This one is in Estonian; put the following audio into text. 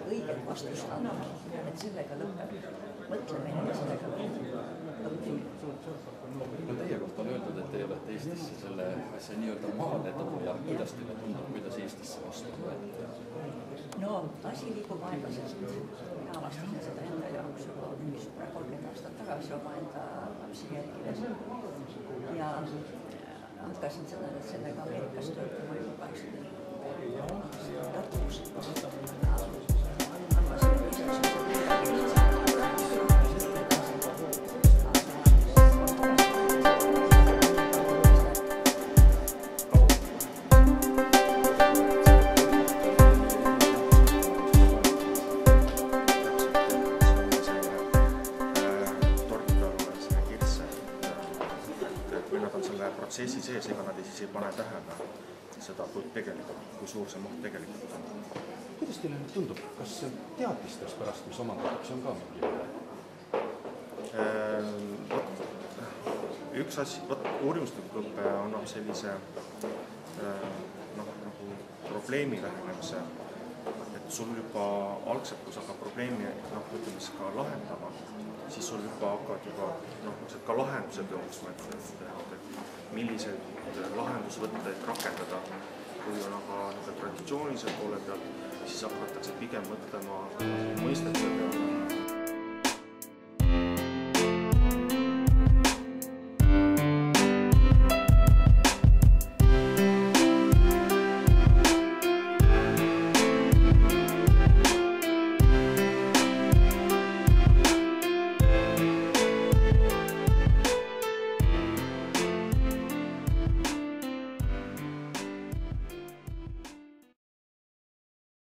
õiget vastust anda, et sellega lõpeb mõtlemine ja sellega õppimine. No teie kohta on öeldud, et te olete Eestisse selle asja nii-öelda maale toonud ja kuidas teile tundub, kuidas Eestisse vastu võeti? No asi liigub aeglaselt. Mina avastasin seda enda jaoks juba mingisugune 30 aastat tagasi oma enda lapsi jälgides ja hakkasin sellega Ameerikas töötama juba 84 Tartus. Kui nad on selle protsessi sees, ega nad siis ei pane tähele seda, kui suur see maht tegelikult on. Kuidas teile nüüd tundub, kas teadmistes pärast, mis omandatakse, on ka mingi? Üks asi, uurimusliku õppe annab sellise nagu probleemi lähenemise, et sul juba algselt, kui sa hakkad probleemi ka lahendama, siis sul juba hakkavad ka lahendused jooksma, et milliseid lahendusvõtteid rakendada. Kui on aga traditsioonilise poole pealt, siis hakatakse pigem mõtlema mõistete peale.